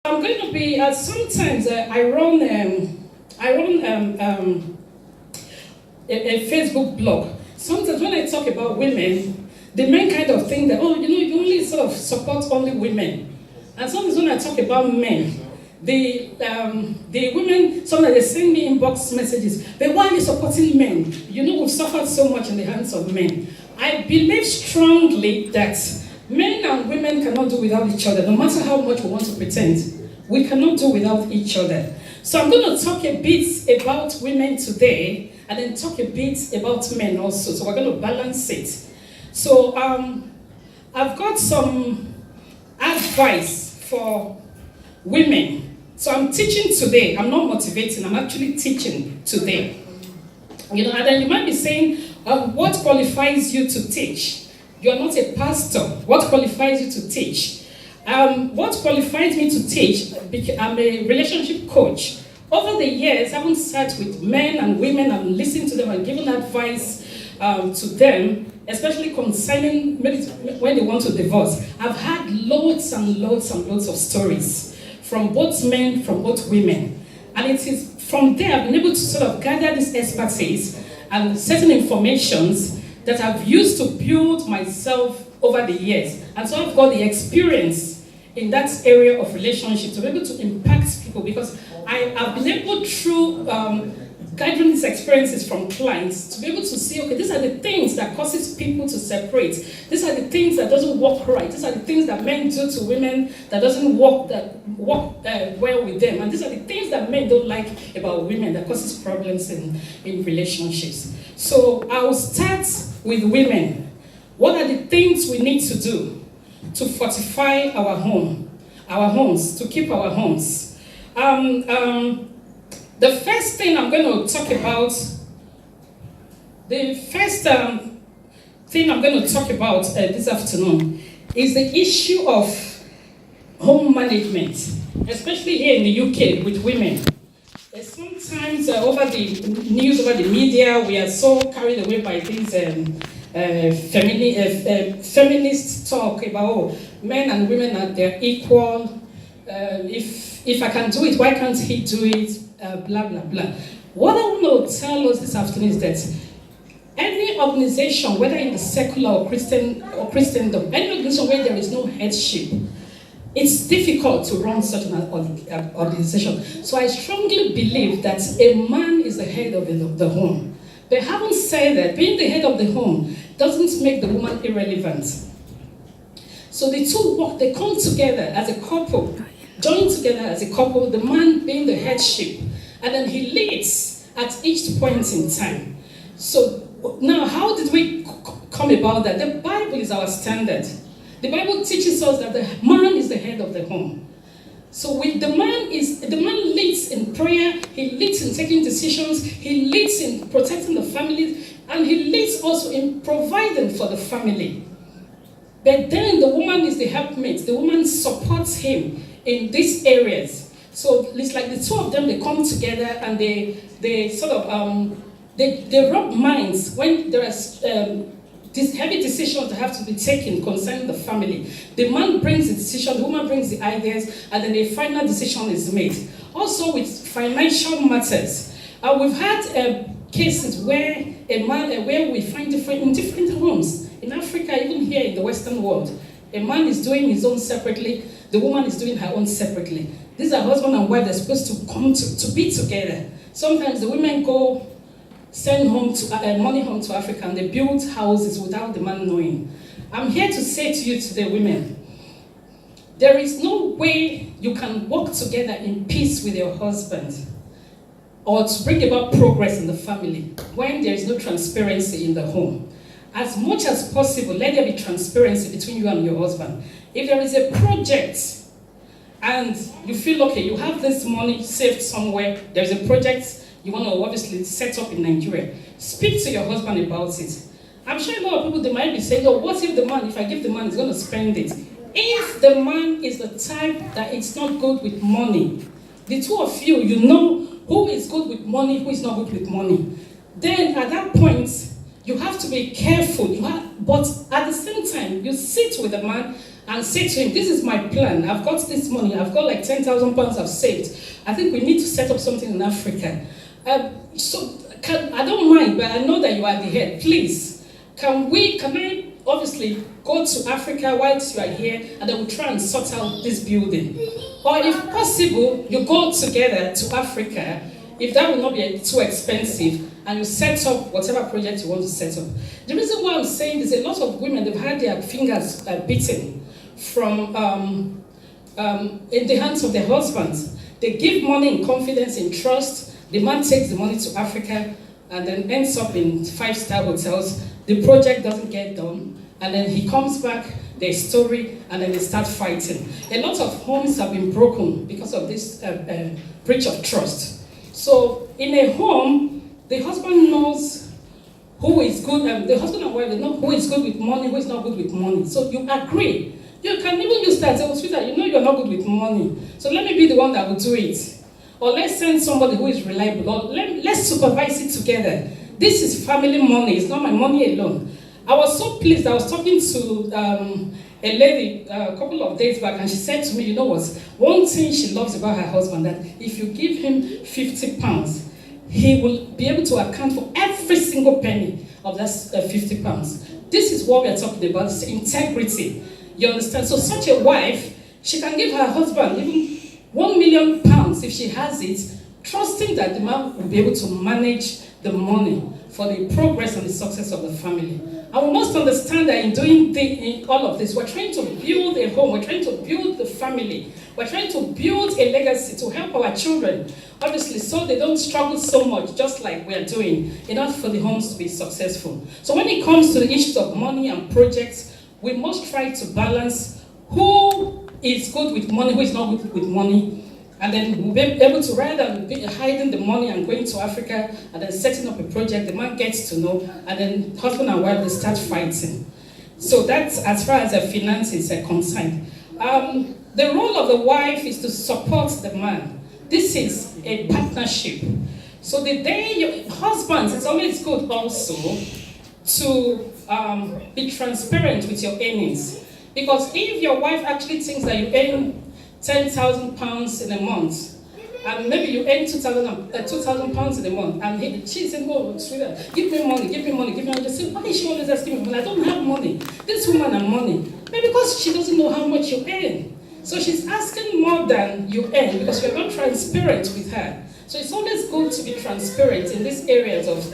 I'm going to be, sometimes I run a Facebook blog. Sometimes when I talk about women, the men kind of think that, you only sort of support only women. And sometimes when I talk about men, the women, sometimes they send me inbox messages, but why are you supporting men? We've suffered so much in the hands of men. I believe strongly that men and women cannot do without each other, no matter how much we want to pretend. We cannot do without each other. So I'm going to talk a bit about women today, and then talk a bit about men also. So we're going to balance it. So I've got some advice for women. So I'm teaching today. I'm not motivating. I'm actually teaching today. And then you might be saying, what qualifies you to teach? You're not a pastor. What qualifies you to teach? What qualifies me to teach? I'm a relationship coach. Over the years, I haven't sat with men and women and listened to them and given advice to them, especially concerning when they want to divorce. I've had loads and loads and loads of stories from both men, from both women. And it is from there I've been able to sort of gather this expertise and certain informations that I've used to build myself over the years. And so I've got the experience in that area of relationship to be able to impact people, because I have been able through gathering these experiences from clients to be able to see, okay, these are the things that causes people to separate. These are the things that doesn't work right. These are the things that men do to women that doesn't work well with them. And these are the things that men don't like about women that causes problems in relationships. So I'll start with women. What are the things we need to do to fortify our homes, to keep our homes? The first thing I'm going to talk about, this afternoon is the issue of home management, especially here in the UK with women. Sometimes over the news, over the media, we are so carried away by these feminist talk about men and women they're equal. If I can do it, why can't he do it? Blah, blah, blah. What I want to tell us this afternoon is that any organization, whether in the secular or Christendom, any organization where there is no headship, it's difficult to run such an organization. So I strongly believe that a man is the head of the home. But having said that, being the head of the home doesn't make the woman irrelevant. So the two work, they come together as a couple, join together as a couple, the man being the headship, and then he leads at each point in time. So now, how did we come about that? The Bible is our standard. The Bible teaches us that the man is the head of the home. So the man leads in prayer, he leads in taking decisions, he leads in protecting the family, and he leads also in providing for the family. But then the woman is the helpmate. The woman supports him in these areas. So it's like the two of them, they come together and they sort of they rub minds when there is these heavy decisions that have to be taken concerning the family. The man brings the decision, the woman brings the ideas, and then a final decision is made. Also with financial matters, we've had cases where where we find in different homes in Africa, even here in the Western world. A man is doing his own separately, the woman is doing her own separately. These are husband and wife, they're supposed to come to be together. Sometimes the women send money home to Africa, and they build houses without the man knowing. I'm here to say to you today, women, there is no way you can work together in peace with your husband or to bring about progress in the family when there is no transparency in the home. As much as possible, let there be transparency between you and your husband. If there is a project and you feel, okay, you have this money saved somewhere, there's a project you want to obviously set up in Nigeria, speak to your husband about it. I'm sure a lot of people, they might be saying, oh, what if the man, if I give the man, he's going to spend it. If the man is the type that it's not good with money, the two of you, you know who is good with money, who is not good with money. Then at that point, you have to be careful. But at the same time, you sit with the man and say to him, this is my plan. I've got this money. I've got like 10,000 pounds I've saved. I think we need to set up something in Africa. I don't mind, but I know that you are the head. Please, can I obviously go to Africa whilst you are here, and then we'll try and sort out this building? Or if possible, you go together to Africa, if that will not be too expensive, and you set up whatever project you want to set up. The reason why I'm saying this, a lot of women, they've had their fingers beaten from in the hands of their husbands. They give money in confidence, in trust. The man takes the money to Africa and then ends up in 5-star hotels. The project doesn't get done, and then he comes back, there's story, and then they start fighting. A lot of homes have been broken because of this breach of trust. So in a home, the husband knows who is good, the husband and wife, they know who is good with money, who is not good with money. So you agree. You can even use that and say, oh, sweetheart, you know you're not good with money, so let me be the one that will do it. Or let's send somebody who is reliable, or let's supervise it together. This is family money, it's not my money alone. I was so pleased. I was talking to a lady a couple of days back, and she said to me, you know what, one thing she loves about her husband, that if you give him 50 pounds, he will be able to account for every single penny of that 50 pounds. This is what we are talking about, it's integrity. You understand? So such a wife, she can give her husband even 1 million pounds if she has it, trusting that the man will be able to manage the money for the progress and the success of the family. And we must understand that in doing all of this, we're trying to build a home, we're trying to build the family, we're trying to build a legacy to help our children, obviously, so they don't struggle so much, just like we're doing, in order for the homes to be successful. So when it comes to the issues of money and projects, we must try to balance who is good with money, who is not good with money, and then we'll be able to, rather than hiding the money and going to Africa and then setting up a project, the man gets to know, and then husband and wife, they start fighting. So that's as far as the finances are concerned. The role of the wife is to support the man. This is a partnership. So the day your husbands, it's always good also to be transparent with your earnings. Because if your wife actually thinks that you earn 10,000 pounds in a month, and maybe you earn 2,000 pounds in a month, and she's saying, oh, sweetheart, give me money, give me money, give me money. They say, why is she always asking me money? I don't have money. This woman has money. Maybe because she doesn't know how much you earn. So she's asking more than you earn because you're not transparent with her. So it's always good to be transparent in these areas of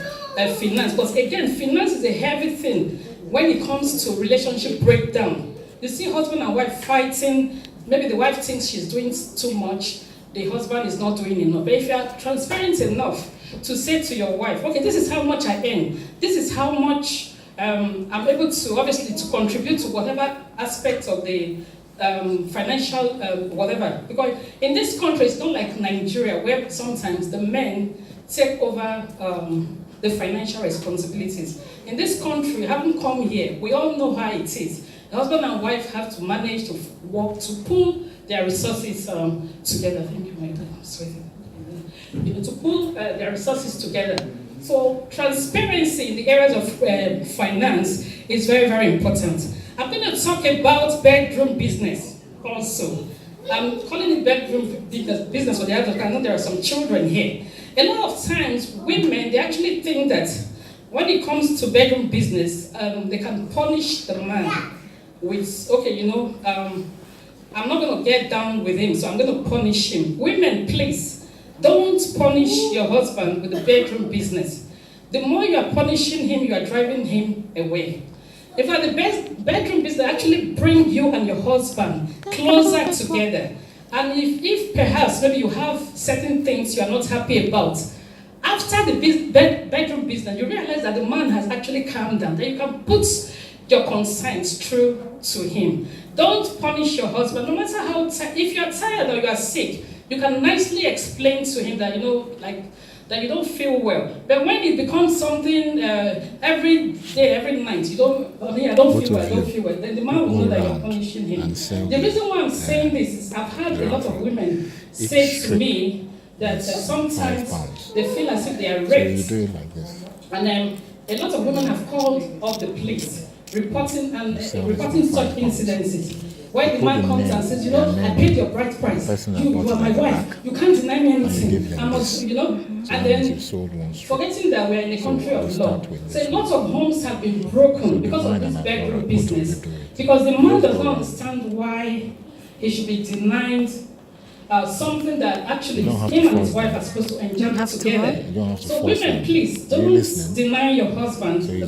finance. But again, finance is a heavy thing when it comes to relationship breakdown. You see husband and wife fighting. Maybe the wife thinks she's doing too much, the husband is not doing enough. But if you are transparent enough to say to your wife, okay, this is how much I earn, this is how much I'm able to, obviously, to contribute to whatever aspect of the financial whatever. Because in this country, it's not like Nigeria, where sometimes the men take over the financial responsibilities. In this country, we haven't come here, we all know how it is. The husband and wife have to manage to work, to pull their resources together. Thank you, my God. I'm sweating. To pull their resources together. So transparency in the areas of finance is very, very important. I'm going to talk about bedroom business also. I'm calling it bedroom business for the adults. I know there are some children here. A lot of times, women, they actually think that when it comes to bedroom business, they can punish the man with, okay, you know, I'm not going to get down with him, so I'm going to punish him. Women, please, don't punish your husband with the bedroom business. The more you are punishing him, you are driving him away. In fact, the best bedroom business actually bring you and your husband closer together. And if perhaps maybe you have certain things you are not happy about, after the bedroom business, you realize that the man has actually calmed down, that you can put your concerns through to him. Don't punish your husband, no matter how if you are tired or you are sick, you can nicely explain to him that, you know, like, that you don't feel well. But when it becomes something every day, every night, I don't feel well, then the man will know that you're punishing him. The reason why I'm saying this is I've had a lot of women say to me that sometimes they feel as if they are raped. So you do it like this. And a lot of women have called up the police reporting such incidences. Where the man comes and says, I paid your bride price. You are my wife. You can't deny me anything. I must, and then forgetting that we're in a country of law. So a lot of homes have been broken because of this bedroom business. Because the man does not understand why he should be denied something that actually him and his wife are supposed to enjoy together. So women, please don't deny your husband the